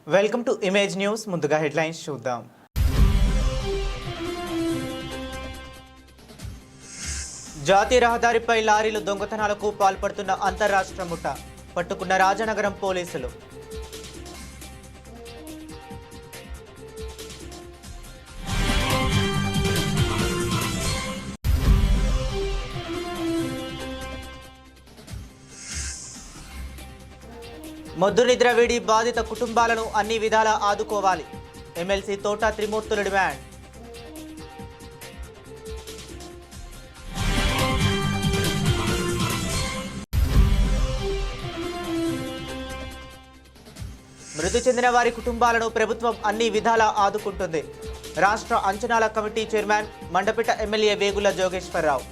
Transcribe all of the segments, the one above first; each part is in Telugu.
Welcome to image news. ముందుగా హెడ్లైన్స్ చూద్దాం. జాతీయ రహదారిపై లారీలు దొంగతనాలకు పాల్పడుతున్న అంతర్రాష్ట్ర ముఠా పట్టుకున్న రాజనగరం పోలీసులు. మొద్దు నిద్ర వీడి బాధిత కుటుంబాలను అన్ని విధాలా ఆదుకోవాలి. ఎమ్మెల్సీ తోట త్రిమూర్తుల డిమాండ్. మృతి చెందిన వారి కుటుంబాలను ప్రభుత్వం అన్ని విధాలా ఆదుకుంటుంది. రాష్ట్ర అంచనాల committee chairman Mandapeta MLA Vegulla Jogeswararao.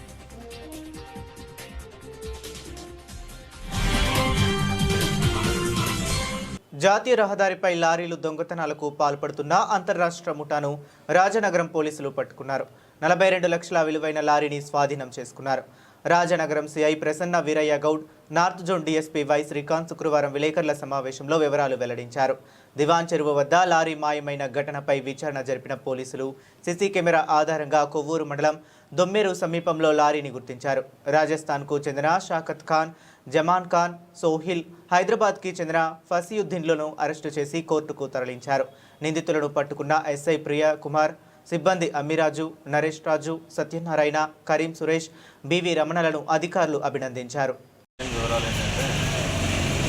జాతీయ రహదారిపై లారీలు దొంగతనాలకు పాల్పడుతున్న అంతర్రాష్ట్ర ముఠాను రాజనగరం పోలీసులు పట్టుకున్నారు. 42 లక్షల విలువైన లారీని స్వాధీనం చేసుకున్నారు. Rajanagaram CI Prasanna Veeraiah Goud, north zone DSP Y Srikanth శుక్రవారం విలేకరుల సమావేశంలో వివరాలు వెల్లడించారు. దివాన్ చెరువు వద్ద లారీ మాయమైన ఘటనపై విచారణ జరిపిన పోలీసులు సీసీ కెమెరా ఆధారంగా కొవ్వూరు మండలం దొమ్మేరు సమీపంలో లారీని గుర్తించారు. రాజస్థాన్కు చెందిన షాకత్ ఖాన్, జమాన్ ఖాన్, సోహిల్, హైదరాబాద్కి చెందిన ఫసీయుద్దీన్లను అరెస్టు చేసి కోర్టుకు తరలించారు. నిందితులను పట్టుకున్న ఎస్ఐ ప్రియ కుమార్, సిబ్బంది అమ్మిరాజు, నరేష్ రాజు, సత్యనారాయణ, కరీం సురేష్, బివి రమణలను అధికారులు అభినందించారు. వివరాలు ఏంటంటే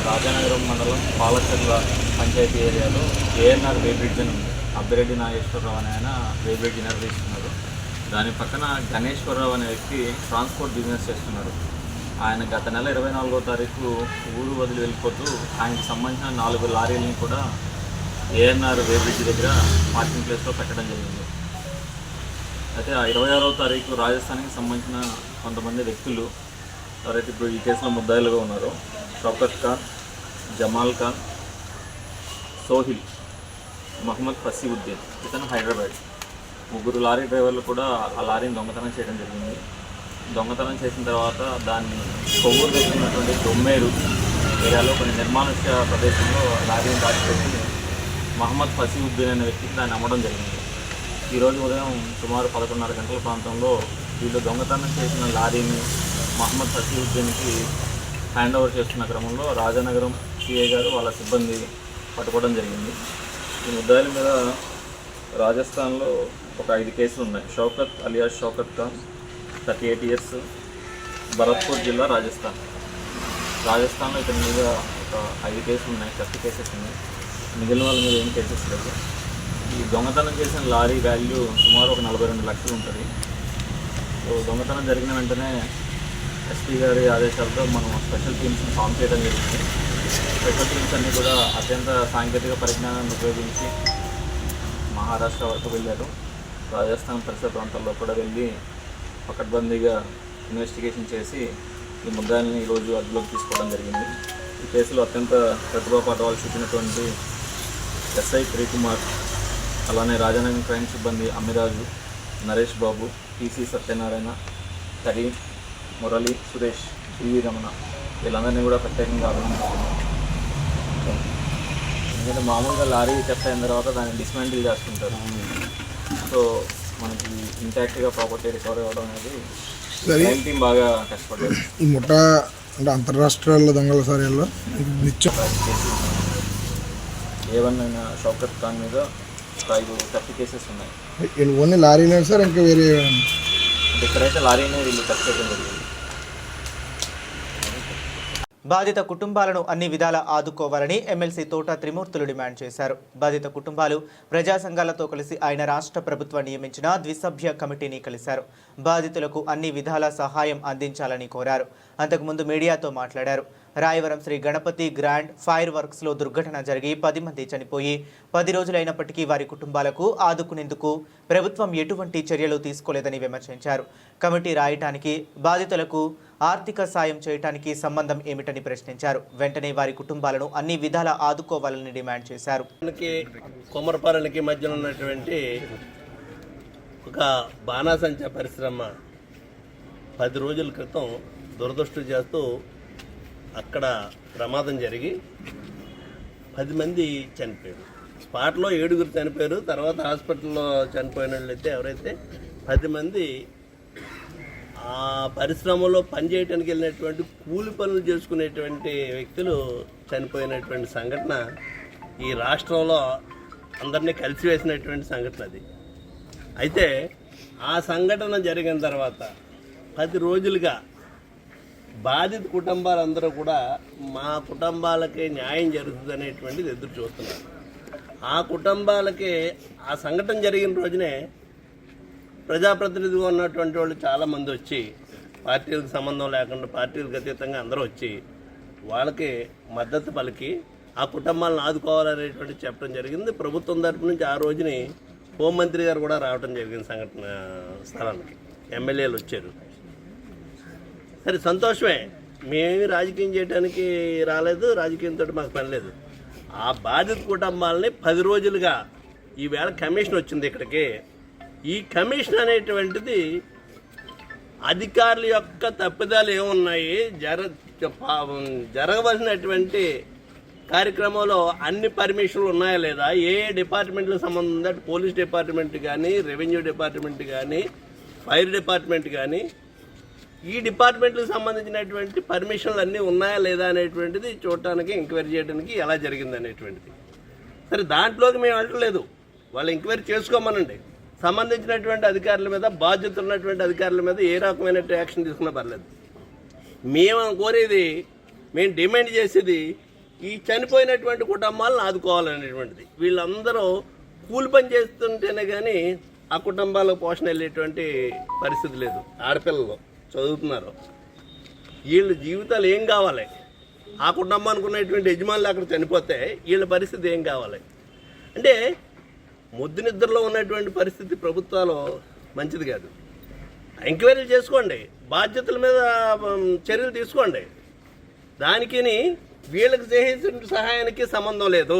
రాజనగరం మండలం పాలచర్ల పంచాయతీ ఏరియాలో ఏఎన్ఆర్ వే బ్రిడ్జ్ అని ఉంది. అబ్బిరెడ్డి నాగేశ్వరరావు అనే ఆయన వే బ్రిడ్జ్ నిర్వహిస్తున్నారు. దాని పక్కన గణేశ్వరరావు అనే వ్యక్తి ట్రాన్స్పోర్ట్ బిజినెస్ చేస్తున్నారు. ఆయన గత నెల 24వ తారీఖు ఊరు వదిలి వెళ్ళిపోతూ ఆయనకు సంబంధించిన 4 లారీలను కూడా ఏఎన్ఆర్ వే బ్రిడ్జ్ దగ్గర పార్కింగ్ ప్లేస్లో పెట్టడం జరిగింది. అయితే ఆ 26వ తారీఖు రాజస్థాన్కి సంబంధించిన కొంతమంది వ్యక్తులు ఎవరైతే ఇప్పుడు ఈ కేసులో ముద్దాయిలుగా ఉన్నారో షౌకత్ ఖాన్, జమాల్ ఖాన్, సోహిల్, మహమ్మద్ ఫసీవుద్దీన్, ఇతను హైదరాబాద్, 3 లారీ డ్రైవర్లు కూడా ఆ లారీని దొంగతనం చేయడం జరిగింది. దొంగతనం చేసిన తర్వాత దాన్ని కొవ్వూరు దగ్గర ఉన్నటువంటి దొమ్మేరు ఏరియాలో కొన్ని నిర్మానుష్య ప్రదేశంలో లారీని దాచిపెట్టి మహమ్మద్ ఫసీవుద్దీన్ అనే వ్యక్తికి దాన్ని అమ్మడం జరిగింది. ఈరోజు ఉదయం సుమారు 11:30 గంటల ప్రాంతంలో వీళ్ళు దొంగతనం చేసిన లారీని మహమ్మద్ ఫసీవుద్దీన్కి హ్యాండ్ ఓవర్ చేస్తున్న క్రమంలో రాజనగరం సిఐ గారు వాళ్ళ సిబ్బంది పట్టుకోవడం జరిగింది. ఈ ముద్దాయిల మీద రాజస్థాన్లో ఒక 5 కేసులు ఉన్నాయి. షౌకత్ అలియాస్ షౌకత్ ఖాన్, 38 ఇయర్స్, భరత్పూర్ జిల్లా, రాజస్థాన్లో ఇతని మీద ఒక 5 కేసులు ఉన్నాయి, 30 కేసెస్ ఉన్నాయి. మిగిలిన వాళ్ళ మీద ఏం కేసెస్ లేవు. ఈ దొంగతనం చేసిన లారీ వాల్యూ సుమారు ఒక 42 లక్షలు ఉంటుంది. సో దొంగతనం జరిగిన వెంటనే ఎస్పీ గారి ఆదేశాలతో మనం స్పెషల్ టీమ్స్ని ఫామ్ చేయడం జరిగింది. స్పెషల్ టీమ్స్ అన్నీ కూడా అత్యంత సాంకేతిక పరిజ్ఞానాన్ని ఉపయోగించి మహారాష్ట్ర వరకు వెళ్ళారు. రాజస్థాన్ పరిసర ప్రాంతాల్లో కూడా వెళ్ళి పకడ్బందీగా ఇన్వెస్టిగేషన్ చేసి ఈ ముద్దాయిల్ని ఈరోజు అదుపులోకి తీసుకోవడం జరిగింది. ఈ కేసులో అత్యంత ప్రతిభాపాఠవాలు చూపినటువంటి ఎస్ఐ ప్రియకుమార్, అలానే రాజనగరం క్రైమ్ సిబ్బంది అమ్మిరాజు, నరేష్ బాబు, టీసీ సత్యనారాయణ, కరీం, మురళి, సురేష్, బివి రమణ, వీళ్ళందరినీ కూడా ప్రత్యేకంగా అభినందిస్తున్నాం. ఎందుకంటే మామూలుగా లారీ చెత్త అయిన తర్వాత దాన్ని డిస్మాంటిల్ చేస్తుంటారు. సో మనకి ఇంటాక్ట్గా ప్రాపర్టీ రికవర్ అవ్వడం అనేది క్రైమ్ టీం బాగా కష్టపడ్డారు. ఈ ముఠా అంటే అంతర్రాష్ట్రాల్లో దొంగల సార్యాల్లో నిత్యం ఏవన్ షౌకత్ ఖాన్ మీద 30 కేసెస్ ఉన్నాయి. ఓన్లీ లారీనే సార్, ఇంకా వేరే ఇక్కడైతే లారీనే వీళ్ళు టచ్ చేయడం జరిగింది. బాధిత కుటుంబాలను అన్ని విధాలా ఆదుకోవాలని ఎమ్మెల్సీ తోట త్రిమూర్తులు డిమాండ్ చేశారు. బాధిత కుటుంబాలు ప్రజా సంఘాలతో కలిసి ఆయన రాష్ట్ర ప్రభుత్వం నియమించిన ద్విసభ్య కమిటీని కలిశారు. బాధితులకు అన్ని విధాల సహాయం అందించాలని కోరారు. అంతకుముందు మీడియాతో మాట్లాడారు. రాయవరం శ్రీ గణపతి గ్రాండ్ ఫైర్ వర్క్స్లో దుర్ఘటన జరిగి 10 మంది చనిపోయి 10 రోజులైనప్పటికీ వారి కుటుంబాలకు ఆదుకునేందుకు ప్రభుత్వం ఎటువంటి చర్యలు తీసుకోలేదని విమర్శించారు. కమిటీ రాయటానికి బాధితులకు ఆర్థిక సాయం చేయడానికి సంబంధం ఏమిటని ప్రశ్నించారు. వెంటనే వారి కుటుంబాలను అన్ని విధాలా ఆదుకోవాలని డిమాండ్ చేశారు. కొమరపాలెంకి మధ్యలో ఉన్నటువంటి ఒక బాణాసంచా పరిశ్రమ 10 రోజుల క్రితం దురదృష్టం చేస్తూ అక్కడ ప్రమాదం జరిగి 10 మంది చనిపోయారు. స్పాట్లో 7 చనిపోయారు. తర్వాత హాస్పిటల్లో చనిపోయిన వాళ్ళు అయితే ఎవరైతే 10 మంది ఆ పరిశ్రమలో పనిచేయడానికి వెళ్ళినటువంటి కూలి పనులు చేసుకునేటువంటి వ్యక్తులు చనిపోయినటువంటి సంఘటన ఈ రాష్ట్రంలో అందరినీ కలిసివేసినటువంటి సంఘటన అది. అయితే ఆ సంఘటన జరిగిన తర్వాత 10 రోజులుగా బాధిత కుటుంబాలందరూ కూడా మా కుటుంబాలకే న్యాయం జరుగుతుంది అనేటువంటిది ఎదురు చూస్తున్నారు. ఆ కుటుంబాలకి ఆ సంఘటన జరిగిన రోజునే ప్రజాప్రతినిధిగా ఉన్నటువంటి వాళ్ళు చాలామంది వచ్చి పార్టీలకు సంబంధం లేకుండా పార్టీలకు అతీతంగా అందరూ వచ్చి వాళ్ళకి మద్దతు పలికి ఆ కుటుంబాలను ఆదుకోవాలనేటువంటి చెప్పడం జరిగింది. ప్రభుత్వం తరపు నుంచి ఆ రోజుని హోంమంత్రి గారు కూడా రావడం జరిగింది సంఘటన స్థలానికి. ఎమ్మెల్యేలు వచ్చారు. సరే, సంతోషమే. మేమేమి రాజకీయం చేయడానికి రాలేదు, రాజకీయంతో మాకు పని లేదు. ఆ బాధిత కుటుంబాలని 10 రోజులుగా ఈవేళ కమిషన్ వచ్చింది ఇక్కడికి. ఈ కమిషన్ అనేటువంటిది అధికారుల యొక్క తప్పిదాలు ఏమున్నాయి, జరగవలసినటువంటి కార్యక్రమంలో అన్ని పర్మిషన్లు ఉన్నాయా లేదా, ఏ డిపార్ట్మెంట్లకు సంబంధం ఉందా, పోలీస్ డిపార్ట్మెంట్ కానీ, రెవెన్యూ డిపార్ట్మెంట్ కానీ, ఫైర్ డిపార్ట్మెంట్ కానీ, ఈ డిపార్ట్మెంట్లకు సంబంధించినటువంటి పర్మిషన్లు అన్నీ ఉన్నాయా లేదా అనేటువంటిది చూడటానికి, ఎంక్వైరీ చేయడానికి ఎలా జరిగింది అనేటువంటిది. సరే, దాంట్లోకి మేము వెళ్ళలేదు. వాళ్ళు ఎంక్వైరీ చేసుకోమనండి. సంబంధించినటువంటి అధికారుల మీద, బాధ్యత ఉన్నటువంటి అధికారుల మీద ఏ రకమైన యాక్షన్ తీసుకున్నా పర్లేదు. మేము కోరేది, మేము డిమాండ్ చేసేది ఈ చనిపోయినటువంటి కుటుంబాలను ఆదుకోవాలనేటువంటిది. వీళ్ళందరూ కూలి పని చేస్తుంటేనే కానీ ఆ కుటుంబాలకు పోషణ వెళ్ళేటువంటి పరిస్థితి లేదు. ఆడపిల్లలు చదువుతున్నారు. వీళ్ళ జీవితాలు ఏం కావాలి? ఆ కుటుంబానికి ఉన్నటువంటి యజమానులు అక్కడ చనిపోతే వీళ్ళ పరిస్థితి ఏం కావాలి? అంటే ముద్దు నిద్రలో ఉన్నటువంటి పరిస్థితి ప్రభుత్వాలు మంచిది కాదు. ఎంక్వైరీలు చేసుకోండి, బాధ్యతల మీద చర్యలు తీసుకోండి. దానికి వీళ్ళకి చేసిన సహాయానికి సంబంధం లేదు.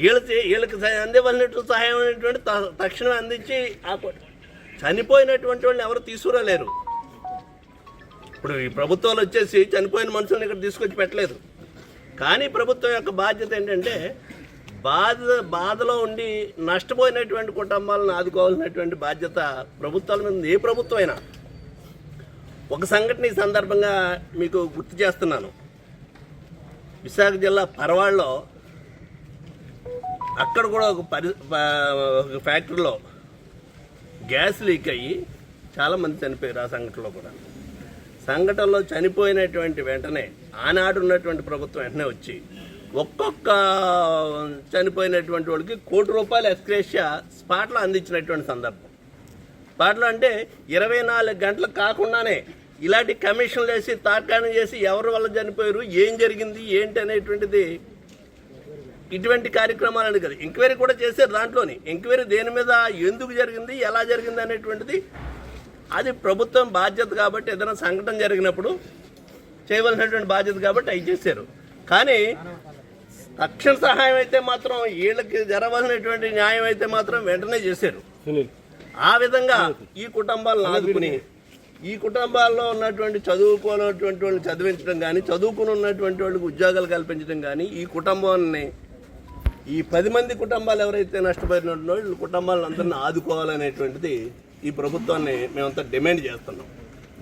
వీళ్ళకి అందేవలసినటువంటి సహాయం అనేటువంటి తక్షణం అందించి చనిపోయినటువంటి వాళ్ళని ఎవరు తీసుకురాలేరు. ఇప్పుడు ఈ ప్రభుత్వాలు వచ్చేసి చనిపోయిన మనుషులను ఇక్కడ తీసుకొచ్చి పెట్టలేదు. కానీ ప్రభుత్వం యొక్క బాధ్యత ఏంటంటే బాధలో ఉండి నష్టపోయినటువంటి కుటుంబాలను ఆదుకోవాల్సినటువంటి బాధ్యత ప్రభుత్వాల మీద. ఏ ప్రభుత్వం అయినా. ఒక సంఘటన ఈ సందర్భంగా మీకు గుర్తు చేస్తున్నాను. విశాఖ జిల్లా పరవాడలో అక్కడ కూడా ఒక ఫ్యాక్టరీలో గ్యాస్ లీక్ అయ్యి చాలామంది చనిపోయారు. ఆ సంఘటనలో కూడా సంఘటనలో చనిపోయినటువంటి వెంటనే ఆనాడు ఉన్నటువంటి ప్రభుత్వం వెంటనే వచ్చి ఒక్కొక్క చనిపోయినటువంటి వాళ్ళకి ₹1 కోటి ఎక్స్గ్రేషియా స్పాట్లో అందించినటువంటి సందర్భం. స్పాట్లో అంటే 24 గంటలు కాకుండానే ఇలాంటి కమిషన్లు వేసి తార్కాణం చేసి ఎవరి వల్ల చనిపోయారు, ఏం జరిగింది, ఏంటి అనేటువంటిది ఇటువంటి కార్యక్రమాలని కదా. ఎంక్వైరీ కూడా చేశారు. దాంట్లోని ఎంక్వైరీ దేని మీద, ఎందుకు జరిగింది, ఎలా జరిగింది అనేటువంటిది అది ప్రభుత్వం బాధ్యత కాబట్టి, ఏదైనా సంఘటన జరిగినప్పుడు చేయవలసినటువంటి బాధ్యత కాబట్టి అవి చేశారు. కానీ తక్షణ సహాయం అయితే మాత్రం, వీళ్ళకి జరగవలసినటువంటి న్యాయం అయితే మాత్రం వెంటనే చేశారు. ఆ విధంగా ఈ కుటుంబాలను ఆదుకుని, ఈ కుటుంబాల్లో ఉన్నటువంటి చదువుకోనటువంటి వాళ్ళని చదివించడం కానీ, చదువుకుని ఉన్నటువంటి వాళ్ళకి ఉద్యోగాలు కల్పించడం కానీ, ఈ కుటుంబాన్ని, ఈ 10 మంది కుటుంబాలు ఎవరైతే నష్టపోయినట్టున్నారో వీళ్ళ కుటుంబాలను అందరినీ ఆదుకోవాలనేటువంటిది ఈ ప్రభుత్వాన్ని మేమంతా డిమాండ్ చేస్తున్నాం.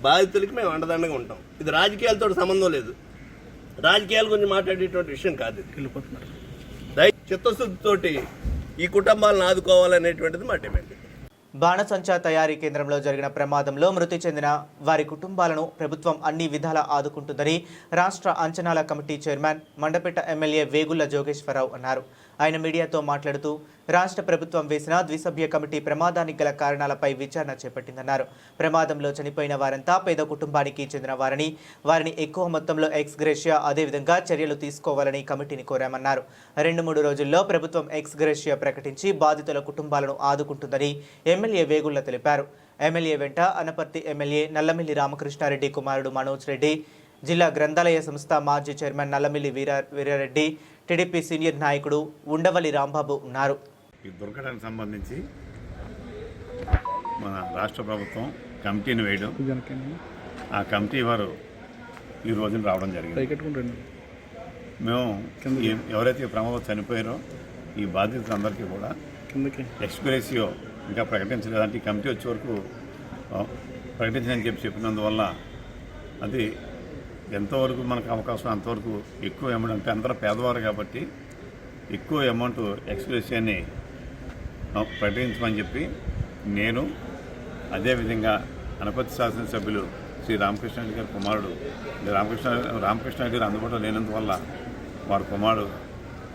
బాధితులకి మేము అండదండగా ఉంటాం. ఇది రాజకీయాలతో సంబంధం లేదు. రాజకీయాల గురించి మాట్లాడేటువంటి విషయం కాదు. చిత్తశుద్ధితోటి ఈ కుటుంబాలను ఆదుకోవాలనేటువంటిది మా డిమాండ్. బాణసంచా తయారీ కేంద్రంలో జరిగిన ప్రమాదంలో మృతి చెందిన వారి కుటుంబాలను ప్రభుత్వం అన్ని విధాలా ఆదుకుంటుందని రాష్ట్ర అంచనాల committee chairman Mandapeta MLA Vegulla Jogeswara Rao అన్నారు. ఆయన మీడియాతో మాట్లాడుతూ రాష్ట్ర ప్రభుత్వం వేసిన ద్విసభ్య కమిటీ ప్రమాదానికి గల కారణాలపై విచారణ చేపట్టిందన్నారు. ప్రమాదంలో చనిపోయిన వారంతా పేద కుటుంబానికి చెందిన వారని, వారిని ఎక్కువ మొత్తంలో ఎక్స్ గ్రేషియా అదేవిధంగా చర్యలు తీసుకోవాలని కమిటీని కోరామన్నారు. 2-3 రోజుల్లో ప్రభుత్వం ఎక్స్ గ్రేషియా ప్రకటించి బాధితుల కుటుంబాలను ఆదుకుంటుందని ఎమ్మెల్యే వేగుళ్ల తెలిపారు. ఎమ్మెల్యే వెంట అనపర్తి ఎమ్మెల్యే నల్లమిల్లి రామకృష్ణారెడ్డి కుమారుడు మనోజ్ రెడ్డి, జిల్లా గ్రంథాలయ సంస్థ మాజీ chairman Nallamilli Veerareddy, TDP senior నాయకుడు ఉండవల్లి రాంబాబు ఉన్నారు. ఈ దుర్ఘటనకు సంబంధించి మన రాష్ట్ర ప్రభుత్వం కమిటీని వేయడం, ఆ కమిటీ వారు ఈ రోజున రావడం జరిగింది. మేము ఎవరైతే ప్రమాదం చనిపోయారో ఈ బాధితులందరికీ కూడా ఎక్స్గ్రేషియో ఇంకా ప్రకటించలేదంటే ఈ కమిటీ వచ్చే వరకు ప్రకటించని చెప్పినందువల్ల అది ఎంతవరకు మనకు అవకాశం అంతవరకు ఎక్కువ అమౌంట్ అంటే అందరూ పేదవారు కాబట్టి ఎక్కువ అమౌంట్ ఎక్స్గ్రేషియాని ప్రకటించమని చెప్పి నేను అదేవిధంగా అనపతి శాసనసభ్యులు శ్రీ రామకృష్ణారెడ్డి గారి కుమారుడు రామకృష్ణారెడ్డి గారు అందుబాటులో లేనందువల్ల వారి కుమారుడు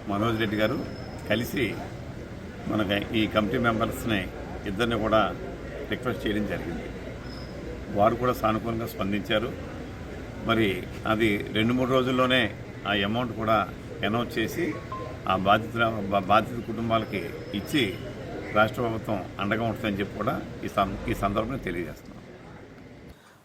మనోజ్ రెడ్డి గారు కలిసి మనకి ఈ కమిటీ మెంబర్స్ని ఇద్దరిని కూడా రిక్వెస్ట్ చేయడం జరిగింది. వారు కూడా సానుకూలంగా స్పందించారు. మరి అది 2-3 రోజుల్లోనే ఆ అమౌంట్ కూడా అనౌన్స్ చేసి ఆ బాధిత కుటుంబాలకి ఇచ్చి రాష్ట్ర ప్రభుత్వం అండగా ఉంటుందని చెప్పి కూడా ఈ సందర్భంగా తెలియజేస్తున్నాం.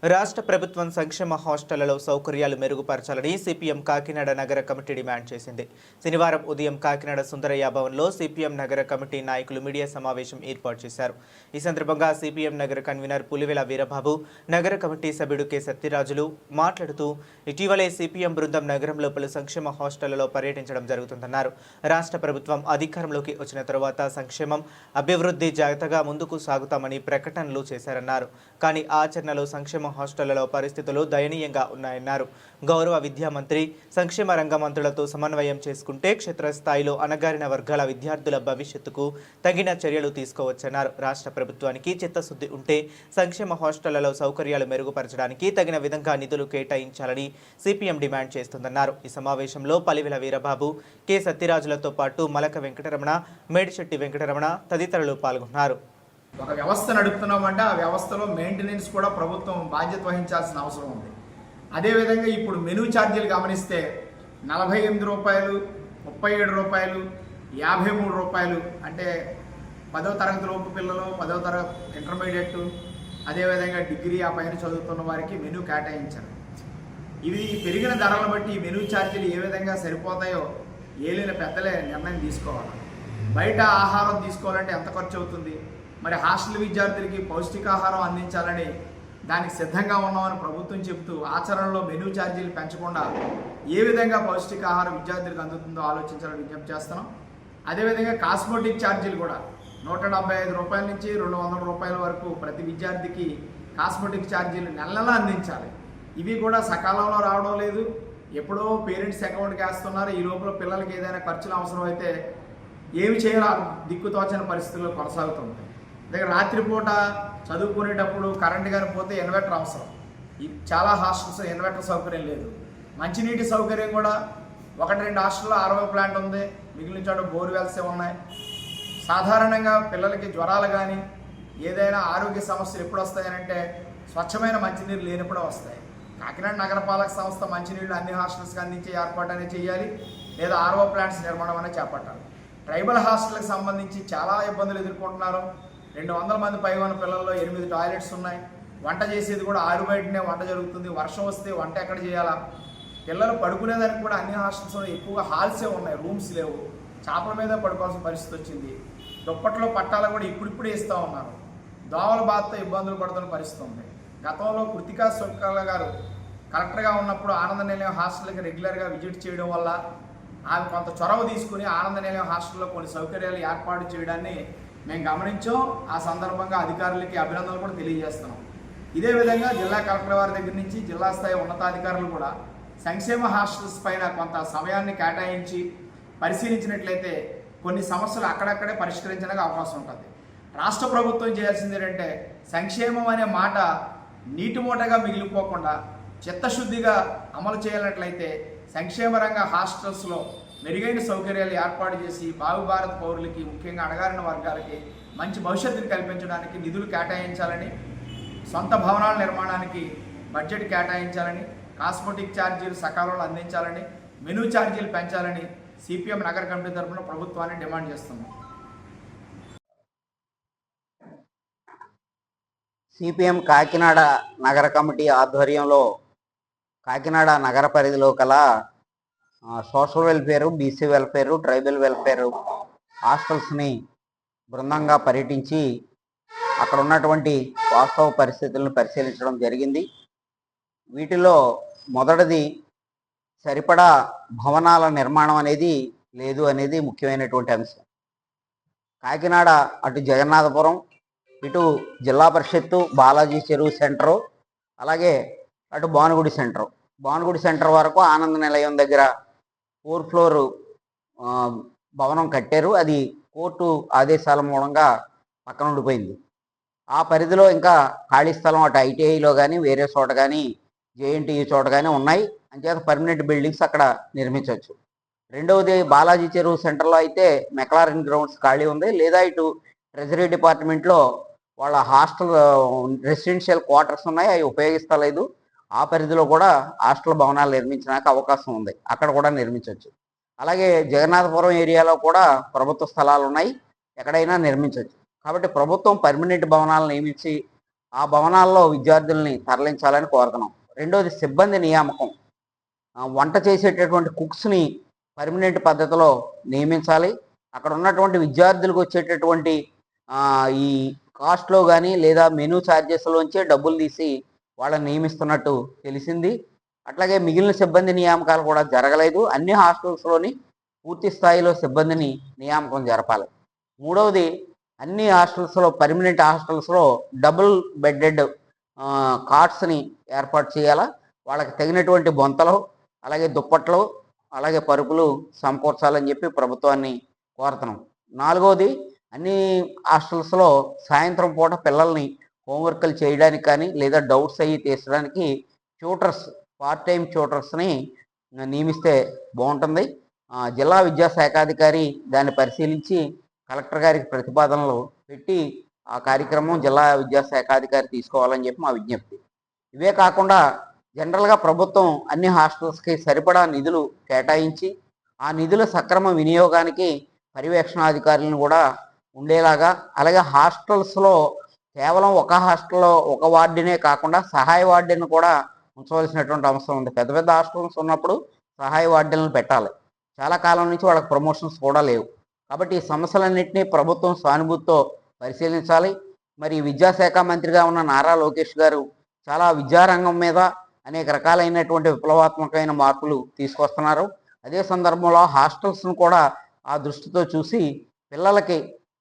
రాష్ట్ర ప్రభుత్వం సంక్షేమ హాస్టళ్లలో సౌకర్యాలు మెరుగుపరచాలని సిపిఎం కాకినాడ నగర కమిటీ డిమాండ్ చేసింది. శనివారం ఉదయం కాకినాడ సుందరయ్య భవన్లో సిపిఎం నగర కమిటీ నాయకులు మీడియా సమావేశం ఏర్పాటు చేశారు. ఈ సందర్భంగా సిపిఎం నగర కన్వీనర్ పులివెల వీరబాబు, నగర కమిటీ సభ్యుడు కె సత్యరాజులు మాట్లాడుతూ ఇటీవలే సిపిఎం బృందం నగరంలో పలు సంక్షేమ హాస్టళ్లలో పర్యటించడం జరుగుతుందన్నారు. రాష్ట్ర ప్రభుత్వం అధికారంలోకి వచ్చిన తరువాత సంక్షేమం, అభివృద్ధి జాగ్రత్తగా ముందుకు సాగుతామని ప్రకటనలు చేశారన్నారు. కానీ ఆచరణలో సంక్షేమ హాస్టళ్లలో పరిస్థితులు దయనీయంగా ఉన్నాయన్నారు. గౌరవ విద్యా మంత్రి, సంక్షేమ రంగ మంత్రులతో సమన్వయం చేసుకుంటే క్షేత్రస్థాయిలో అణగారిన వర్గాల విద్యార్థుల భవిష్యత్తుకు తగిన చర్యలు తీసుకోవచ్చన్నారు. రాష్ట్ర ప్రభుత్వానికి చిత్తశుద్ధి ఉంటే సంక్షేమ హాస్టళ్లలో సౌకర్యాలు మెరుగుపరచడానికి తగిన విధంగా నిధులు కేటాయించాలని సిపిఎం డిమాండ్ చేస్తుందన్నారు. ఈ సమావేశంలో పలివెల వీరబాబు, కె సత్యరాజులతో పాటు మలక వెంకటరమణ, మేడిశెట్టి వెంకటరమణ తదితరులు పాల్గొన్నారు. ఒక వ్యవస్థ నడుపుతున్నామంటే ఆ వ్యవస్థలో మెయింటెనెన్స్ కూడా ప్రభుత్వం బాధ్యత వహించాల్సిన అవసరం ఉంది. అదేవిధంగా ఇప్పుడు మెనూ ఛార్జీలు గమనిస్తే 48 రూపాయలు, 37 రూపాయలు, 53 రూపాయలు, అంటే 10వ తరగతి లోపు పిల్లలు, 10వ తరగతి ఇంటర్మీడియట్, అదేవిధంగా డిగ్రీ ఆ పైన చదువుతున్న వారికి మెనూ కేటాయించారు. ఇవి పెరిగిన ధరలను బట్టి ఈ మెనూ ఛార్జీలు ఏ విధంగా సరిపోతాయో ఏలిన పెద్దలే నిర్ణయం తీసుకోవాలి. బయట ఆహారం తీసుకోవాలంటే ఎంత ఖర్చు అవుతుంది? మరి హాస్టల్ విద్యార్థులకి పౌష్టికాహారం అందించాలని దానికి సిద్ధంగా ఉన్నామని ప్రభుత్వం చెబుతూ ఆచరణలో మెనూ ఛార్జీలు పెంచకుండా ఏ విధంగా పౌష్టికాహారం విద్యార్థులకు అందుతుందో ఆలోచించాలని విజ్ఞప్తి చేస్తున్నాం. అదేవిధంగా కాస్మెటిక్ ఛార్జీలు కూడా 175 రూపాయల నుంచి 200 రూపాయల వరకు ప్రతి విద్యార్థికి కాస్మెటిక్ ఛార్జీలు నెల అందించాలి. ఇవి కూడా సకాలంలో రావడం లేదు. ఎప్పుడో పేరెంట్స్ అకౌంట్కి వేస్తున్నారు. ఈ లోపల పిల్లలకి ఏదైనా ఖర్చులు అవసరం అయితే ఏమి చేయాలో దిక్కుతోచని పరిస్థితుల్లో కొనసాగుతుంది. దగ్గర రాత్రిపూట చదువుకునేటప్పుడు కరెంట్ కానీ పోతే ఇన్వర్టర్ అవసరం. చాలా హాస్టల్స్ ఇన్వర్టర్ సౌకర్యం లేదు. మంచినీటి సౌకర్యం కూడా 1-2 హాస్టల్లో RO ప్లాంట్ ఉంది, మిగిలిన చోట బోర్వెల్సే ఉన్నాయి. సాధారణంగా పిల్లలకి జ్వరాలు కానీ ఏదైనా ఆరోగ్య సమస్యలు ఎప్పుడు వస్తాయనంటే స్వచ్ఛమైన మంచినీరు లేనప్పుడే వస్తాయి. కాకినాడ నగరపాలక సంస్థ మంచినీళ్ళు అన్ని హాస్టల్స్కి అందించే ఏర్పాటు అనేది చేయాలి, లేదా RO ప్లాంట్స్ నిర్మాణం అనేది చేపట్టాలి. ట్రైబల్ హాస్టల్కి సంబంధించి చాలా ఇబ్బందులు ఎదుర్కొంటున్నారు. 200 మంది పైగా ఉన్న పిల్లల్లో 8 టాయిలెట్స్ ఉన్నాయి. వంట చేసేది కూడా ఆరు బయటనే వంట జరుగుతుంది. వర్షం వస్తే వంట ఎక్కడ చేయాలా? పిల్లలు పడుకునేదానికి కూడా అన్ని హాస్టల్స్లో ఎక్కువగా హాల్సే ఉన్నాయి, రూమ్స్ లేవు. చాపల మీద పడుకోవాల్సిన పరిస్థితి వచ్చింది. దుప్పట్లో పట్టాలు కూడా ఇప్పుడిప్పుడే ఇస్తూ ఉన్నారు. దోమల బాధతో ఇబ్బందులు పడుతున్న పరిస్థితి ఉంది. గతంలో కృతికా సుక్కాల గారు కలెక్టర్గా ఉన్నప్పుడు ఆనంద నిలయం హాస్టల్కి రెగ్యులర్గా విజిట్ చేయడం వల్ల ఆమె కొంత చొరవ తీసుకుని ఆనంద నిలయం హాస్టల్లో కొన్ని సౌకర్యాలు ఏర్పాటు చేయడాన్ని మేము గమనించాం. ఆ సందర్భంగా అధికారులకి అభినందనలు కూడా తెలియజేస్తున్నాం. ఇదే విధంగా జిల్లా కలెక్టర్ వారి దగ్గర నుంచి జిల్లా స్థాయి ఉన్నతాధికారులు కూడా సంక్షేమ హాస్టల్స్ పైన కొంత సమయాన్ని కేటాయించి పరిశీలించినట్లయితే కొన్ని సమస్యలు అక్కడక్కడే పరిష్కరించడానికి అవకాశం ఉంటుంది. రాష్ట్ర ప్రభుత్వం చేయాల్సింది ఏంటంటే సంక్షేమం అనే మాట నీటి మూటగా మిగిలిపోకుండా చిత్తశుద్ధిగా అమలు చేయాలట్లయితే సంక్షేమ రంగ హాస్టల్స్లో మెరుగైన సౌకర్యాలు ఏర్పాటు చేసి భారత పౌరులకి, ముఖ్యంగా అణగారిన వర్గాలకి మంచి భవిష్యత్తును కల్పించడానికి నిధులు కేటాయించాలని, సొంత భవనాల నిర్మాణానికి బడ్జెట్ కేటాయించాలని, కాస్మెటిక్ ఛార్జీలు సకాలంలో అందించాలని, మెనూ ఛార్జీలు పెంచాలని సిపిఎం నగర కమిటీ తరఫున ప్రభుత్వాన్ని డిమాండ్ చేస్తున్నాం. సిపిఎం కాకినాడ నగర కమిటీ ఆధ్వర్యంలో కాకినాడ నగర పరిధిలో కల social welfare, BC welfare, tribal welfare హాస్టల్స్ని బృందంగా పర్యటించి అక్కడ ఉన్నటువంటి వాస్తవ పరిస్థితులను పరిశీలించడం జరిగింది. వీటిలో మొదటిది సరిపడా భవనాల నిర్మాణం అనేది లేదు అనేది ముఖ్యమైనటువంటి అంశం. కాకినాడ అటు జగన్నాథపురం, ఇటు జిల్లా పరిషత్తు, బాలాజీ చెరువు సెంటరు, అలాగే అటు భానుగుడి సెంటర్ వరకు ఆనంద నిలయం దగ్గర 4th ఫ్లోర్ భవనం కట్టారు. అది కోర్టు ఆదేశాల మూలంగా పక్కన ఉండిపోయింది. ఆ పరిధిలో ఇంకా ఖాళీ స్థలం అటు ఐటీఐలో కానీ వేరే చోట కానీ జేఎన్టీయూ చోట కానీ ఉన్నాయి. అంచేత పర్మనెంట్ బిల్డింగ్స్ అక్కడ నిర్మించవచ్చు. రెండవది బాలాజీ చెరువు సెంటర్లో అయితే మెక్లారెన్ గ్రౌండ్స్ ఖాళీ ఉంది. లేదా ఇటు ట్రెజరీ డిపార్ట్మెంట్లో వాళ్ళ హాస్టల్ రెసిడెన్షియల్ క్వార్టర్స్ ఉన్నాయి, అవి ఉపయోగిస్తలేదు. ఆ పరిధిలో కూడా హాస్టల్ భవనాలు నిర్మించడానికి అవకాశం ఉంది, అక్కడ కూడా నిర్మించవచ్చు. అలాగే జగన్నాథపురం ఏరియాలో కూడా ప్రభుత్వ స్థలాలు ఉన్నాయి, ఎక్కడైనా నిర్మించవచ్చు. కాబట్టి ప్రభుత్వం పర్మనెంట్ భవనాలను నియమించి ఆ భవనాల్లో విద్యార్థుల్ని తరలించాలని కోరుతున్నాం. రెండోది సిబ్బంది నియామకం. వంట చేసేటటువంటి కుక్స్ని పర్మనెంట్ పద్ధతిలో నియమించాలి. అక్కడ ఉన్నటువంటి విద్యార్థులకు వచ్చేటటువంటి ఈ కాస్ట్లో కానీ లేదా మెనూ ఛార్జెస్లోంచే డబ్బులు తీసి వాళ్ళని నియమిస్తున్నట్టు తెలిసింది. అట్లాగే మిగిలిన సిబ్బంది నియామకాలు కూడా జరగలేదు. అన్ని హాస్టల్స్లోని పూర్తి స్థాయిలో సిబ్బందిని నియామకం జరపాలి. మూడవది, అన్ని హాస్టల్స్లో పర్మనెంట్ హాస్టల్స్లో డబుల్ బెడ్డెడ్ కాట్స్ని ఏర్పాటు చేయాలా. వాళ్ళకి తగినటువంటి బొంతలు, అలాగే దుప్పట్లు, అలాగే పరుపులు సమకూర్చాలని చెప్పి ప్రభుత్వాన్ని కోరుతున్నాం. నాలుగవది, అన్ని హాస్టల్స్లో సాయంత్రం పూట పిల్లల్ని హోంవర్క్లు చేయడానికి కానీ లేదా డౌట్స్ అయ్యి తీర్చడానికి ట్యూటర్స్, పార్ట్ టైం ట్యూటర్స్ని నియమిస్తే బాగుంటుంది. జిల్లా విద్యాశాఖాధికారి దాన్ని పరిశీలించి కలెక్టర్ గారికి ప్రతిపాదనలు పెట్టి ఆ కార్యక్రమం జిల్లా విద్యాశాఖాధికారి తీసుకోవాలని చెప్పి మా విజ్ఞప్తి. ఇవే కాకుండా జనరల్గా ప్రభుత్వం అన్ని హాస్టల్స్కి సరిపడా నిధులు కేటాయించి ఆ నిధుల సక్రమ వినియోగానికి పర్యవేక్షణాధికారులను కూడా ఉండేలాగా, అలాగే హాస్టల్స్లో కేవలం ఒక హాస్టల్లో ఒక వార్డునే కాకుండా సహాయ వార్డుని కూడా ఉంచవలసినటువంటి అవసరం ఉంది. పెద్ద పెద్ద హాస్టల్స్ ఉన్నప్పుడు సహాయ వార్డులను పెట్టాలి. చాలా కాలం నుంచి వాళ్ళకి ప్రమోషన్స్ కూడా లేవు. కాబట్టి ఈ సమస్యలన్నింటినీ ప్రభుత్వం సానుభూతితో పరిశీలించాలి. మరి విద్యాశాఖ మంత్రిగా ఉన్న నారా లోకేష్ గారు చాలా విద్యారంగం మీద అనేక రకాలైనటువంటి విప్లవాత్మకమైన మార్పులు తీసుకొస్తున్నారు. అదే సందర్భంలో హాస్టల్స్ను కూడా ఆ దృష్టితో చూసి పిల్లలకి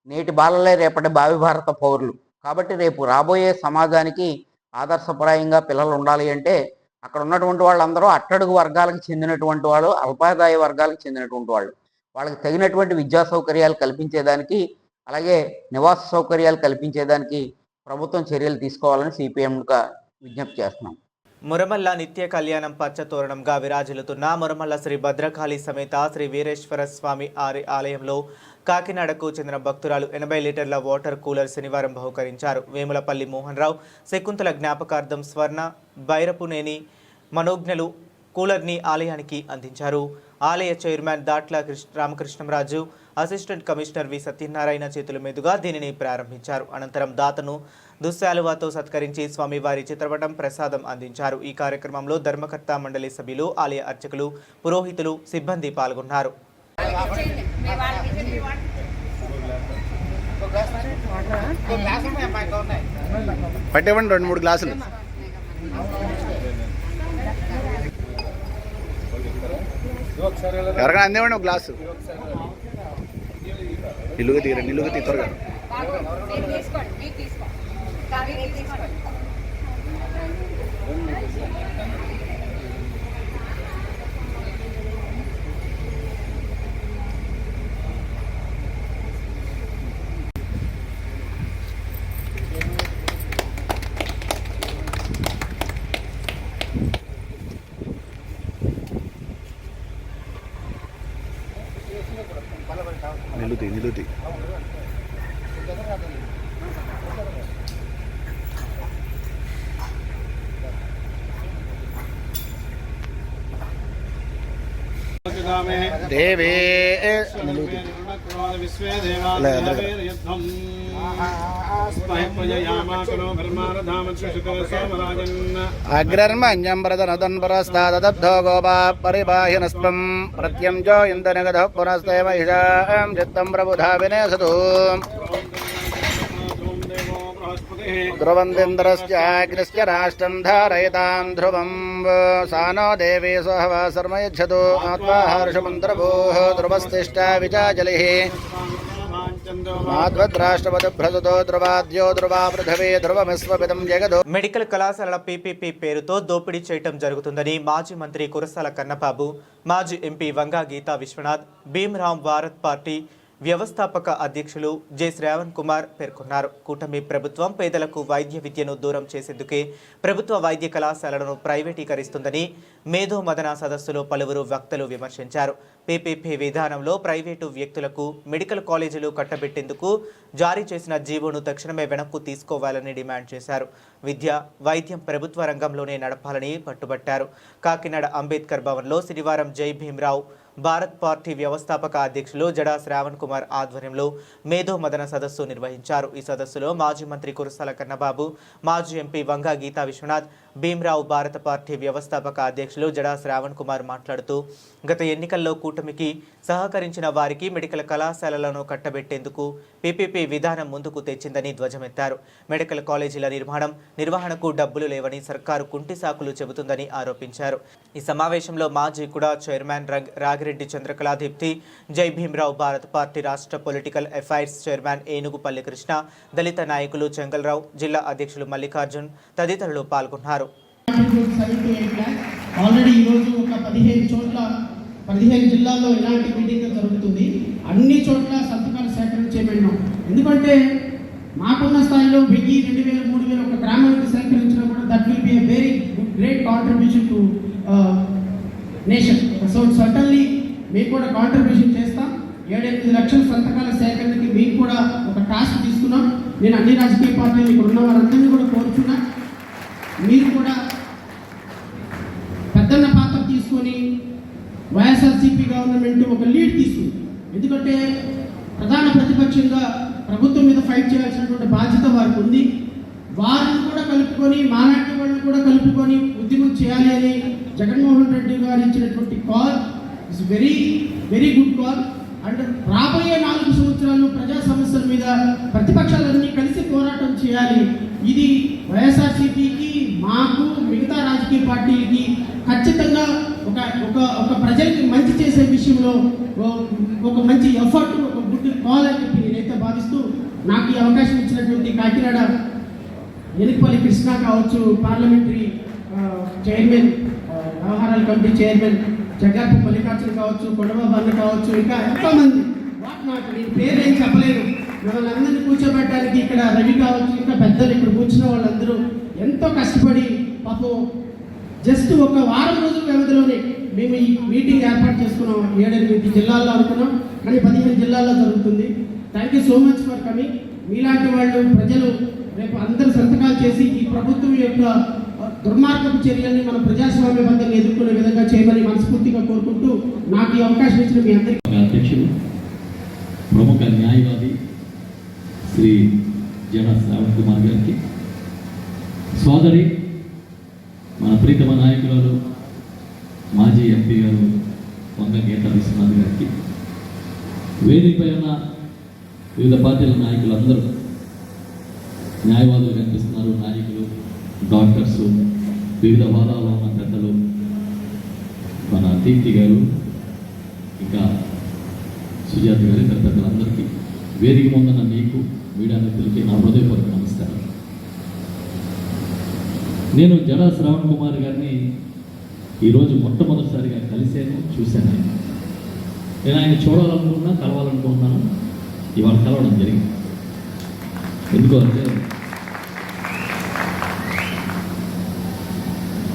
నేటి బాలలే రేపటి భావి భారత పౌరులు కాబట్టి రేపు రాబోయే సమాజానికి ఆదర్శప్రాయంగా పిల్లలు ఉండాలి అంటే అక్కడ ఉన్నటువంటి వాళ్ళందరూ అట్టడుగు వర్గాలకు చెందినటువంటి వాళ్ళు, అల్పాదాయ వర్గాలకు చెందినటువంటి వాళ్ళు. వాళ్ళకి తగినటువంటి విద్యా సౌకర్యాలు కల్పించేదానికి, అలాగే నివాస సౌకర్యాలు కల్పించేదానికి ప్రభుత్వం చర్యలు తీసుకోవాలని సిపిఎంగా విజ్ఞప్తి చేస్తున్నాం. మురమల్ల నిత్య కళ్యాణం పచ్చతోరణంగా విరాజిల్లుతున్న మురమల్ల శ్రీ భద్రకాళి సమేత శ్రీ వీరేశ్వర స్వామి ఆలయంలో కాకినాడకు చెందిన భక్తురాలు 80 లీటర్ల వాటర్ కూలర్ శనివారం బహుకరించారు. వేములపల్లి మోహన్ రావు, శకుంతల జ్ఞాపకార్థం స్వర్ణ బైరపునేని మనోజ్ఞలు కూలర్ని ఆలయానికి అందించారు. ఆలయ chairman Datla Ramakrishnamraju, assistant commissioner వి సత్యనారాయణ చేతుల మీదుగా దీనిని ప్రారంభించారు. అనంతరం దాతను దుశ్శాలువాతో సత్కరించి స్వామివారి చిత్రపటం ప్రసాదం అందించారు. ఈ కార్యక్రమంలో ధర్మకర్త మండలి సభ్యులు, ఆలయ అర్చకులు, పురోహితులు, సిబ్బంది పాల్గొన్నారు. పట్టేవండి 2-3 గ్లాసులు. ఎవరికైనా అందేవండి ఒక గ్లాసు. నిలుగు తీ త్వరగా. నిలుగుతి దేవే అగ్రర్మన్యంబరదనదన్పరస్తాదబ్ధో గోపా పరిబాహ్యనస్వం ప్రత్యంజో ఇందనగధ పునస్తేవ ఇషాం చిత్తం ప్రబుధా వినేసతు ध्रुवन्दिन्द्रश्चाग्निश्च राष्ट्रं धारयतां ध्रुवं सानो देवी सहवा शर्म यच्छतु आत्मा हर्षमन्त्रभूः ध्रुवस्तिष्ठा विजाजलिः మాధ్వద్రాష్ట్రపతిభ్రజతో ధ్రువాద్యో ధ్రువా పృథివీ ధ్రువమిస్వపితం జగదో. మెడికల్ కళాశాలల పీపీపీ పేరుతో దోపిడీ చేయటం జరుగుతుందని మాజీ మంత్రి కురసాల కన్నబాబు, మాజీ ఎంపీ వంగా గీతా విశ్వనాథ్, భీమ్రామ్ భారత్ పార్టీ వ్యవస్థాపక అధ్యక్షులు జె శ్రావణ్ కుమార్ పేర్కొన్నారు. కూటమి ప్రభుత్వం పేదలకు వైద్య విద్యను దూరం చేసేందుకే ప్రభుత్వ వైద్య కళాశాలలను ప్రైవేటీకరిస్తుందని మేధో మదన సదస్సులో పలువురు వక్తలు విమర్శించారు. పీపీపీ విధానంలో ప్రైవేటు వ్యక్తులకు మెడికల్ కాలేజీలు కట్టబెట్టేందుకు జారీ చేసిన జీవోను తక్షణమే వెనక్కు తీసుకోవాలని డిమాండ్ చేశారు. విద్య, వైద్యం ప్రభుత్వ రంగంలోనే నడపాలని పట్టుబట్టారు. కాకినాడ అంబేద్కర్ భవన్లో శనివారం జై భీమ్రావ్ భారత్ పార్టీ వ్యవస్థాపక అధ్యక్షులు జడా శ్రావణ్ కుమార్ ఆధ్వర్యంలో మేధో మదన సదస్సు నిర్వహించారు. ఈ సదస్సులో మాజీ మంత్రి కురసాల కన్నబాబు, మాజీ ఎంపీ వంగా గీతా విశ్వనాథ్, భీమ్రావ్ భారత పార్టీ వ్యవస్థాపక అధ్యక్షులు జడా శ్రావణ్ కుమార్ మాట్లాడుతూ గత ఎన్నికల్లో కూటమికి సహకరించిన వారికి మెడికల్ కళాశాలలను కట్టబెట్టేందుకు పీపీపీ విధానం ముందుకు తెచ్చిందని ధ్వజమెత్తారు. మెడికల్ కాలేజీల నిర్వహణకు డబ్బులు లేవని సర్కారు కుంటి సాకులు చెబుతుందని ఆరోపించారు. ఈ సమావేశంలో మాజీ కూడా చైర్మన్ రాగిరెడ్డి చంద్రకళాదీప్తి, జై భీమ్రావ్ భారత్ పార్టీ రాష్ట్ర political affairs chairman Enugupalli Krishna, దళిత నాయకులు చెంగల్రావు, జిల్లా అధ్యక్షులు మల్లికార్జున్ తదితరులు పాల్గొన్నారు. ఆల్రెడీ ఈరోజు ఒక 15 జిల్లాల్లో ఇలాంటి మీటింగ్ జరుగుతుంది. అన్ని చోట్ల సంతకాలు సేకరణ చేయబడినాం. ఎందుకంటే మాకున్న స్థాయిలో 1000, 2000, 3000 ఒక గ్రామానికి సేకరించడం కూడా that will be a very great contribution to nation. So certainly మేము కూడా కాంట్రిబ్యూషన్ చేస్తాం. 7-8 లక్షల సంతకాల సేకరణకి మేము కూడా ఒక టాస్క్ తీసుకున్నాం. నేను అన్ని రాజకీయ పార్టీలు ఇక్కడ ఉన్న వారందరినీ కూడా కోరుతున్నా, మీరు కూడా పెద్దన్న పాత్ర తీసుకొని వైఎస్ఆర్సీపీ గవర్నమెంట్ ఒక లీడ్ తీసుకుంది. ఎందుకంటే ప్రధాన ప్రతిపక్షంగా ప్రభుత్వం మీద ఫైట్ చేయాల్సినటువంటి బాధ్యత వారికి ఉంది. వారిని కూడా కలుపుకొని, మాలాంటి వాళ్ళని కూడా కలుపుకొని ఉద్యమం చేయాలి అని జగన్మోహన్ రెడ్డి గారు ఇచ్చినటువంటి call is very very good call. And రాబోయే 4 సంవత్సరాలు ప్రజా సమస్యల మీద ప్రతిపక్షాలన్నీ కలిసి పోరాటం చేయాలి. ఇది వైఎస్ఆర్సీపీకి, మాకు, మిగతా రాజకీయ పార్టీలకి ఖచ్చితంగా ఒక ప్రజలకి మంచి చేసే విషయంలో ఒక మంచి ఎఫర్ట్, ఒక గుడ్ కాల్ అని చెప్పి నేనైతే భావిస్తూ, నాకు ఈ అవకాశం ఇచ్చినటువంటి కాకినాడ ఏనుగుపల్లి కృష్ణ కావచ్చు, పార్లమెంటరీ చైర్మన్, వ్యవహారాల కమిటీ చైర్మన్ జగ్గారపు మల్లికార్జున కావచ్చు, కొండబాబు అన్న కావచ్చు, ఇంకా ఎంతోమంది నేను పేరు ఏం చెప్పలేను. మిమ్మల్ని అందరినీ కూర్చోబెట్టడానికి ఇక్కడ రవి కావచ్చు, ఇంకా పెద్దలు ఇక్కడ కూర్చున్న వాళ్ళందరూ ఎంతో కష్టపడి పాపం జస్ట్ ఒక వారం రోజుల వ్యవధిలోనే మేము ఈ మీటింగ్ ఏర్పాటు చేసుకున్నాం. 7-8 జిల్లాల్లో అనుకున్నాం, కానీ 15 జిల్లాల్లో జరుగుతుంది. Thank you so much for coming. మీలాంటి వాళ్ళు ప్రజలు రేపు అందరూ సంతకాలు చేసి ఈ ప్రభుత్వం యొక్క దుర్మార్గపు చర్యల్ని మన ప్రజాస్వామ్యబద్ధంగా ఎదుర్కొనే విధంగా చేయమని మనస్ఫూర్తిగా కోరుకుంటూ నాకు ఈ అవకాశం ఇచ్చిన మీ అందరికీ అధ్యక్షులు, ప్రముఖ న్యాయవాది శ్రీ జడా శ్రావణ్ కుమార్ గారికి, సోదరి మన ప్రీతమ నాయకురాలు మాజీ ఎంపీ గారు వంగ గీతా విశ్వనాథ్ గారికి, వేదికపై ఉన్న వివిధ పార్టీల నాయకులందరూ, న్యాయవాదులు కనిపిస్తున్నారు, నాయకులు, డాక్టర్స్, వివిధ హోదాలో ఉన్న పెద్దలు, మన దీప్తి గారు, ఇంకా సుజాత గారు, ఇతర పెద్దలందరికీ, వేదిక ముందున్న మీకు, మీడియా మిత్రులకి నా హృదయపూర్వక నమస్కారం. నేను జడా శ్రావణ్ కుమార్ గారిని ఈరోజు మొట్టమొదటిసారిగా కలిశాను, చూశాను. నేను ఆయన చూడాలనుకుంటున్నా, కలవాలనుకుంటున్నాను. ఇవాళ కలవడం జరిగింది. ఎందుకంటే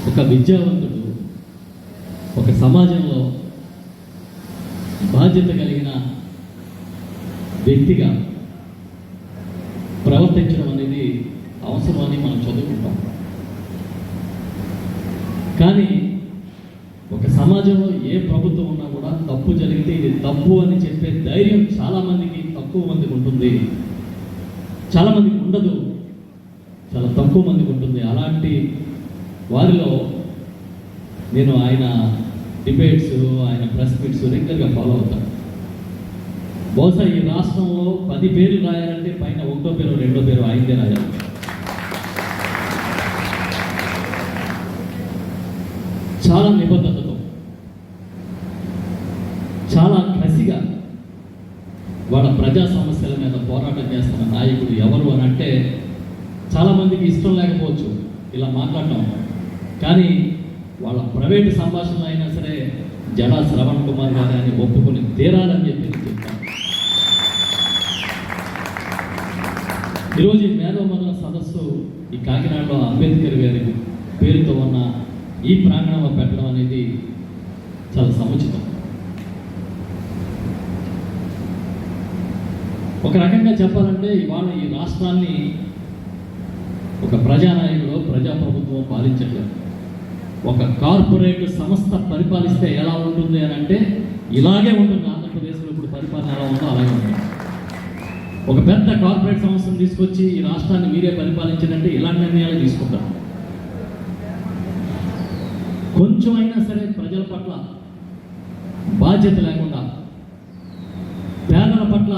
ఒక విద్యావంతుడు ఒక సమాజంలో బాధ్యత కలిగిన వ్యక్తిగా ప్రవర్తించడం అనేది అవసరమని మనం చదువుకుంటాం. కానీ ఒక సమాజంలో ఏ ప్రభుత్వం ఉన్నా కూడా తప్పు జరిగితే ఇది తప్పు అని చెప్పే ధైర్యం చాలామందికి, తక్కువ మందికి ఉంటుంది. చాలామందికి ఉండదు, చాలా తక్కువ మందికి ఉంటుంది. అలాంటి వారిలో నేను ఆయన డిబేట్స్, ఆయన ప్రెస్ మీట్స్ రెగ్యులర్గా ఫాలో అవుతాను. బహుశా ఈ రాష్ట్రంలో 10 పేర్లు రాయాలంటే పైన 1వ పేరు 2వ పేరు ఆయనదే రాయాలి. చాలా నిబద్ధతతో, చాలా కసిగా వాళ్ళ ప్రజా సమస్యల మీద పోరాటం చేస్తున్న నాయకుడు ఎవరు అని అంటే చాలామందికి ఇష్టం లేకపోవచ్చు ఇలా మాట్లాడటం, కానీ వాళ్ళ ప్రైవేటు సంభాషణలు అయినా సరే జడా శ్రవణ్ కుమార్ గారు అని ఒప్పుకొని తీరాలని చెప్పి నేను చెప్తాను. ఈరోజు ఈ మేధోమథన సదస్సు ఈ కాకినాడలో అంబేద్కర్ గారి పేరుతో ఉన్న ఈ ప్రాంగణంలో పెట్టడం అనేది చాలా సముచితం. ఒక రకంగా చెప్పాలంటే ఇవాళ ఈ రాష్ట్రాన్ని ఒక ప్రజానాయకుడు, ప్రజాప్రభుత్వం పాలించట్లేదు. ఒక కార్పొరేట్ సంస్థ పరిపాలిస్తే ఎలా ఉంటుంది అని అంటే ఇలాగే ఉంటుంది. ఆంధ్రప్రదేశ్లో ఇప్పుడు పరిపాలన ఎలా ఉందో అలాగే ఉంటుంది. ఒక పెద్ద కార్పొరేట్ సంస్థను తీసుకొచ్చి ఈ రాష్ట్రాన్ని మీరే పరిపాలించారంటే ఇలాంటి నిర్ణయాలు తీసుకుంటారు. కొంచెం అయినా సరే ప్రజల పట్ల బాధ్యత లేకుండా, పేదల పట్ల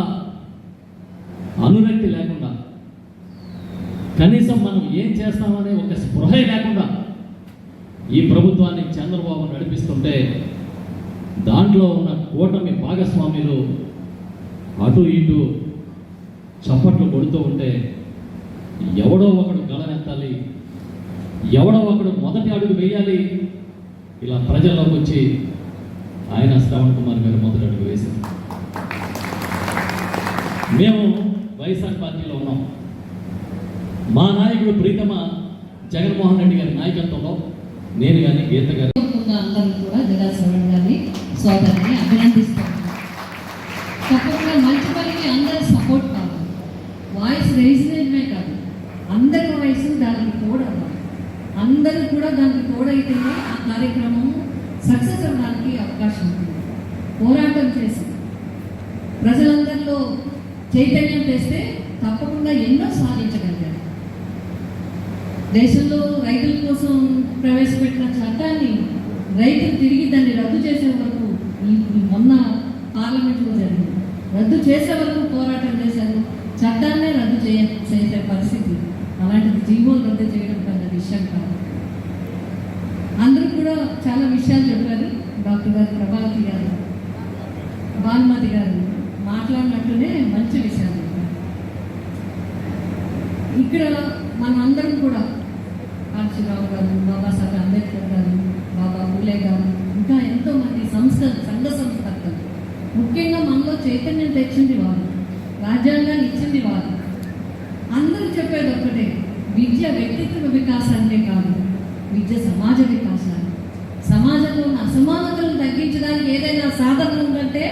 అనురక్తి లేకుండా, కనీసం మనం ఏం చేస్తామనే ఒక స్పృహ లేకుండా ఈ ప్రభుత్వాన్ని చంద్రబాబు నడిపిస్తుంటే దాంట్లో ఉన్న కూటమి భాగస్వాములు అటు ఇటు చప్పట్లు కొడుతూ ఉంటే ఎవడో ఒకడు గళనెత్తాలి, ఎవడో ఒకడు మొదటి అడుగు వేయాలి. ఇలా ప్రజల్లోకి వచ్చి ఆయన శ్రవణ్ కుమార్ గారు మొదటి అడుగు వేశారు. మేము వైఎస్ఆర్ పార్టీలో ఉన్నాం. మా నాయకుడు ప్రీతమ జగన్మోహన్ రెడ్డి గారి నాయకత్వంలో నేను కానీ గీత గారు అందరూ కూడా జడా శ్రవణ్ గారిని సోదరిని అభినందిస్తాను. తప్పకుండా మంచి పనికి అందరూ సపోర్ట్ కావాలి. వాయిస్ రైజ్మే కాదు, అందరి వాయిస్ దానికి తోడవ్వాలి. అందరూ కూడా దానికి తోడైతేనే ఆ కార్యక్రమం సక్సెస్ అవ్వడానికి అవకాశం ఉంటుంది. పోరాటం చేసి ప్రజలందరిలో చైతన్యం చేస్తే తప్పకుండా ఎన్నో సాధించగలిగారు. దేశంలో రైతుల కోసం ప్రవేశపెట్టిన చట్టాన్ని రైతులు తిరిగి దాన్ని రద్దు చేసే వరకు మొన్న పార్లమెంట్లో జరిగింది. రద్దు చేసే వరకు పోరాటం చేశారు. చట్టాన్నే రద్దు చేసే పరిస్థితి. అలాంటిది జీవోలు రద్దు చేయడం పెద్ద విషయం కాదు. అందరూ కూడా చాలా విషయాలు చెప్పారు. డాక్టర్ గారు, ప్రభావతి గారు, భానుమతి గారు మాట్లాడినట్లునే మంచి విషయాలు చెప్పారు. ఇక్కడ మనందరం కూడా కాశీరావు గారు, బాబాసాహెబ్ అంబేద్కర్ గారు, బాబా పూలే గారు, ఇంకా ఎంతోమంది సంఘ సంస్కర్తలు, ముఖ్యంగా మనలో చైతన్యం తెచ్చింది వారు, రాజ్యాంగాన్ని ఇచ్చింది వారు. అందరూ చెప్పేది ఒక్కటే, విద్య వ్యక్తిత్వ వికాసాన్నే కాదు, విద్య సమాజ వికాసాన్ని. సమాజంలో ఉన్న అసమానతలను తగ్గించడానికి ఏదైనా సాధన ఉందంటే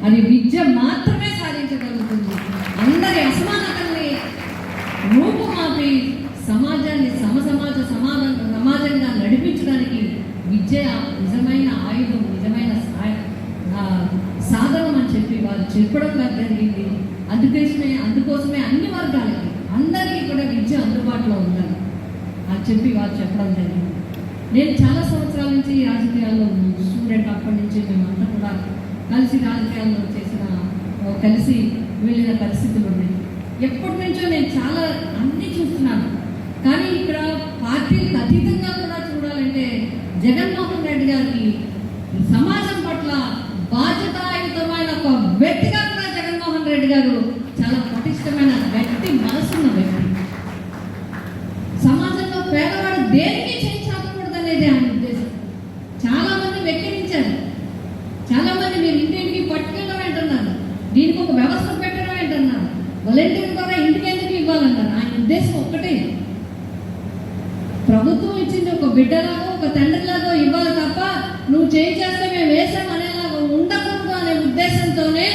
అది విద్య మాత్రమే సాధించగలుగుతుంది. అందరి అసమానతల్ని రూపుమాపి సమాజాన్ని సమాజంగా నడిపించడానికి విద్య నిజమైన ఆయుధం, నిజమైన సాధనం అని చెప్పి వారు చెప్పడం జరిగింది. అందుకోసమే అన్ని వర్గాలకి, అందరికీ కూడా విద్య అందుబాటులో ఉండాలి అని చెప్పి వారు చెప్పడం జరిగింది. నేను చాలా సంవత్సరాల నుంచి రాజకీయాల్లో స్టూడెంట్, అప్పటి నుంచి మేమంతా కూడా కలిసి రాజకీయాల్లో కలిసి వెళ్ళిన పరిస్థితులు ఉన్నాయి. ఎప్పటి నుంచో నేను చాలా అన్నీ చూస్తున్నాను. కానీ ఇక్కడ పార్టీలకు అతీతంగా కూడా చూడాలంటే జగన్మోహన్ రెడ్డి గారికి సమాజం పట్ల బాధ్యతాయుతమైన ఒక వ్యక్తిగా కూడా జగన్మోహన్ రెడ్డి గారు చాలా పటిష్టమైన వ్యక్తి, మనసున్న వ్యక్తి. సమాజంలో పేదవాడు దేనికి చేయించకూడదనేది ఆయన ఉద్దేశం. చాలా మంది వెక్కిరించారు. చాలా మంది మీరు ఇంటింటికి పట్టుకెళ్ళడం అంటున్నారు, దీనికి ఒక వ్యవస్థ పెట్టడం అంటున్నారు, వాలంటీర్ ద్వారా ఇంటికి ఎందుకు ఇవ్వాలన్నారు. ఆయన ఉద్దేశం ఒక్కటే, ప్రభుత్వం ఇచ్చింది ఒక బిడ్డలాగో ఒక తండ్రిలాగో ఇవ్వాలి తప్ప నువ్వు చేస్తే మేము వేసాం అనేలాగా ఉండకూడదు అనే ఉద్దేశంతోనే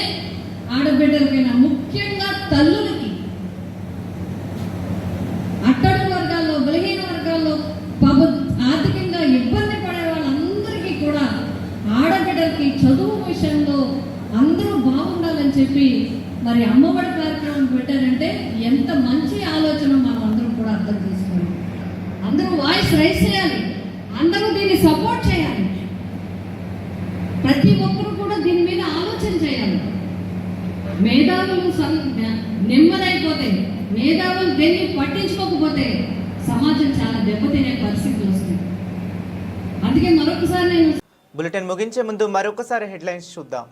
ఆడబిడ్డలకైనా, ముఖ్యంగా తల్లులకి, అట్టడుగు వర్గాల్లో, బలహీన వర్గాల్లో, ఆర్థికంగా ఇబ్బంది పడే వాళ్ళందరికీ కూడా ఆడబిడ్డలకి చదువు విషయంలో అందరూ బాగుండాలని చెప్పి మరి అమ్మఒడి కార్యక్రమం పెట్టారంటే ఎంత మంచి ఆలోచన మనం అందరం కూడా అర్థం చేసుకోవాలి. అందరూ వాయిస్ రైజ్ చేయాలి, అందరూ దీన్ని సపోర్ట్ చేయాలి. ప్రతి ఒక్కరు కూడా దీని మీద ఆలోచన చేయాలి. మేధావులు నెమ్మదైపోతే, మేధావులు దేన్ని పట్టించుకోకపోతే సమాజం చాలా దెబ్బతినే పరిస్థితులు వస్తాయి. అందుకే మరొకసారి నేను బులెటిన్ ముగించే ముందు మరొకసారి హెడ్లైన్స్ చూద్దాం.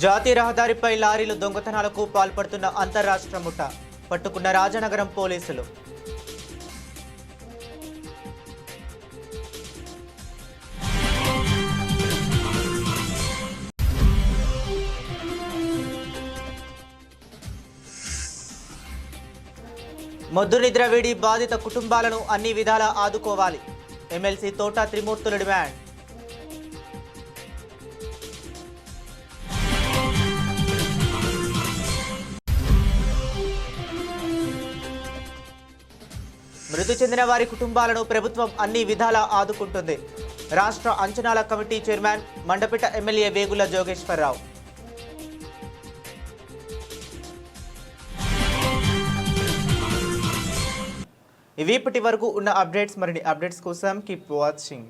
జాతీయ రహదారిపై లారీలు దొంగతనాలకు పాల్పడుతున్న అంతర్రాష్ట్ర ముఠా పట్టుకున్న రాజనగరం పోలీసులు. మొద్దు నిద్ర వీడి బాధిత కుటుంబాలను అన్ని విధాలా ఆదుకోవాలి. ఎమ్మెల్సీ తోట త్రిమూర్తుల డిమాండ్. మృతి చెందిన వారి కుటుంబాలను ప్రభుత్వం అన్ని విధాలా ఆదుకుంటుంది. రాష్ట్ర అంచనాల committee chairman Mandapeta MLA Vegulla Jogeswararao. ఇవి ఇప్పటి వరకు ఉన్న అప్డేట్స్. మరిన్ని అప్డేట్స్ కోసం కీప్ వాచింగ్.